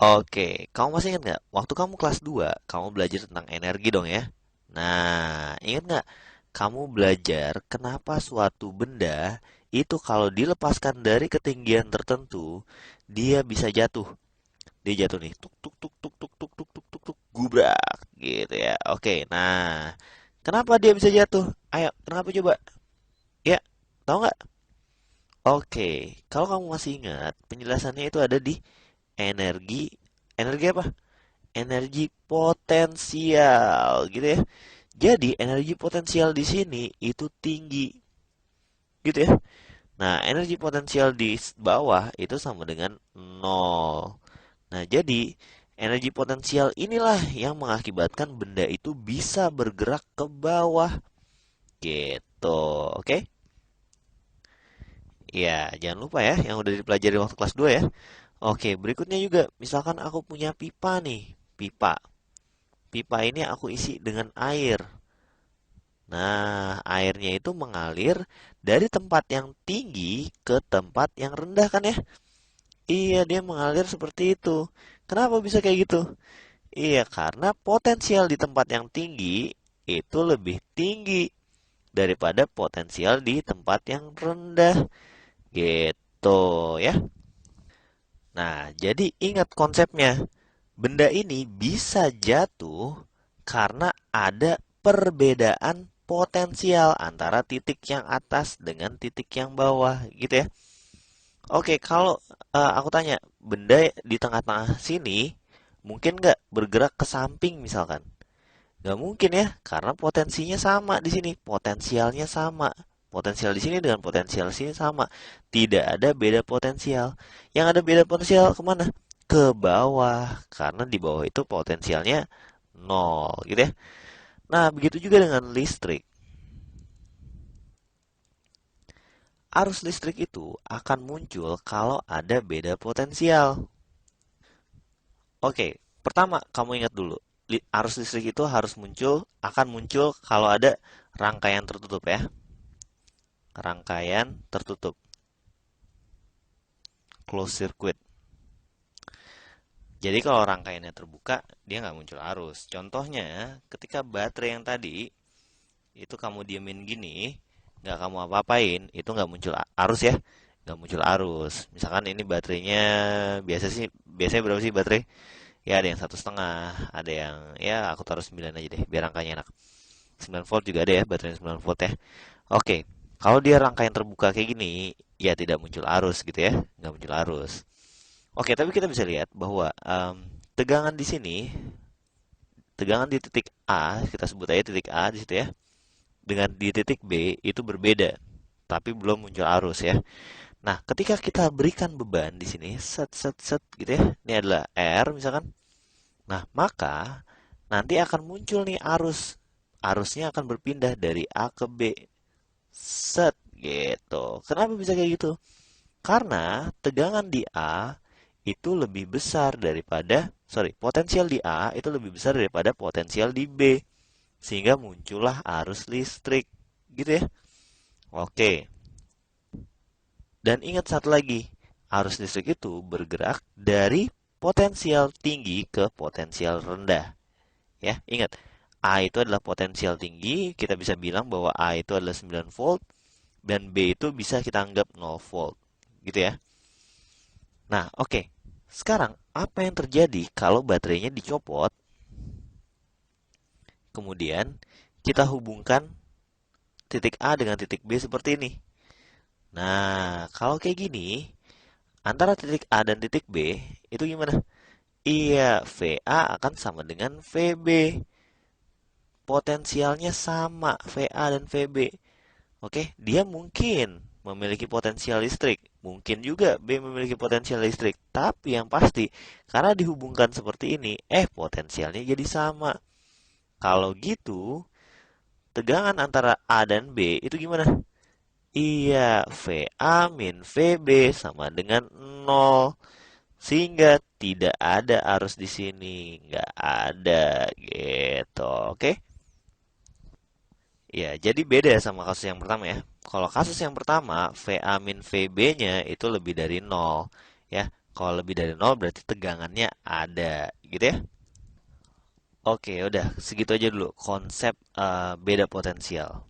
Oke, kamu masih ingat nggak? Waktu kamu kelas 2, kamu belajar tentang energi dong ya? Nah, ingat nggak? Kamu belajar kenapa suatu benda itu kalau dilepaskan dari ketinggian tertentu, dia bisa jatuh. Dia jatuh nih, tuk tuk tuk tuk tuk tuk tuk tuk tuk tuk, gubrak, gitu ya. Oke, nah, kenapa dia bisa jatuh? Ayo, kenapa coba? Ya, tahu nggak? Oke, kalau kamu masih ingat, penjelasannya itu ada di energi, energi apa? Energi potensial, gitu ya. Jadi, energi potensial di sini itu tinggi, gitu ya. Nah, energi potensial di bawah itu sama dengan nol. Nah, jadi energi potensial inilah yang mengakibatkan benda itu bisa bergerak ke bawah, gitu. Oke? Ya, jangan lupa ya yang udah dipelajari waktu kelas 2 ya. Oke, berikutnya juga, misalkan aku punya pipa nih, pipa. Pipa ini aku isi dengan air. Nah, airnya itu mengalir dari tempat yang tinggi ke tempat yang rendah kan ya? Iya, dia mengalir seperti itu. Kenapa bisa kayak gitu? Iya, karena potensial di tempat yang tinggi itu lebih tinggi daripada potensial di tempat yang rendah. Gitu ya. Nah, jadi ingat konsepnya. Benda ini bisa jatuh karena ada perbedaan potensial antara titik yang atas dengan titik yang bawah, gitu ya. Oke, kalau aku tanya, benda di tengah-tengah sini mungkin nggak bergerak ke samping misalkan? Nggak mungkin ya, karena potensinya sama di sini, potensialnya sama. Potensial di sini dengan potensial di sini sama. Tidak ada beda potensial. Yang ada beda potensial kemana? Ke bawah, karena di bawah itu potensialnya nol, gitu ya. Nah, begitu juga dengan listrik. Arus listrik itu akan muncul kalau ada beda potensial. Oke, pertama kamu ingat dulu, arus listrik itu harus muncul, akan muncul kalau ada rangkaian tertutup ya. Rangkaian tertutup, closed circuit. Jadi kalau rangkaiannya terbuka, dia nggak muncul arus. Contohnya, ketika baterai yang tadi, itu kamu diemin gini, nggak kamu apa-apain, itu nggak muncul arus ya. Nggak muncul arus. Misalkan ini baterainya, biasanya berapa sih baterai? Ya ada yang 1,5, ada yang, ya aku taruh 9 aja deh, biar angkanya enak. 9 volt juga ada ya, baterai 9 volt ya. Oke, kalau dia rangkaian terbuka kayak gini, ya tidak muncul arus gitu ya, nggak muncul arus. Oke, tapi kita bisa lihat bahwa tegangan di sini, tegangan di titik A, kita sebut aja titik A di situ ya, dengan di titik B itu berbeda, tapi belum muncul arus ya. Nah, ketika kita berikan beban di sini, set set set gitu ya, ini adalah R misalkan. Nah, maka nanti akan muncul nih arus. Arusnya akan berpindah dari A ke B. Set gitu. Kenapa bisa kayak gitu? Karena tegangan di A itu lebih besar daripada, potensial di A itu lebih besar daripada potensial di B. Sehingga muncullah arus listrik. Gitu ya. Oke. Dan ingat satu lagi. Arus listrik itu bergerak dari potensial tinggi ke potensial rendah. Ya, ingat. A itu adalah potensial tinggi. Kita bisa bilang bahwa A itu adalah 9 volt. Dan B itu bisa kita anggap 0 volt. Gitu ya. Nah, oke. Sekarang, apa yang terjadi kalau baterainya dicopot, kemudian kita hubungkan titik A dengan titik B seperti ini? Nah, kalau kayak gini, antara titik A dan titik B, itu gimana? Iya, VA akan sama dengan VB. Potensialnya sama, VA dan VB. Oke, dia mungkin memiliki potensial listrik. Mungkin juga B memiliki potensial listrik. Tapi yang pasti, karena dihubungkan seperti ini, potensialnya jadi sama. Kalau gitu, tegangan antara A dan B itu gimana? Iya, VA min VB sama dengan nol. Sehingga tidak ada arus di sini. Nggak ada gitu. Oke? Ya, jadi beda sama kasus yang pertama ya. Kalau kasus yang pertama, VA min VB-nya itu lebih dari nol. Ya, Kalau lebih dari nol berarti tegangannya ada, gitu ya. Oke, udah segitu aja dulu konsep beda potensial.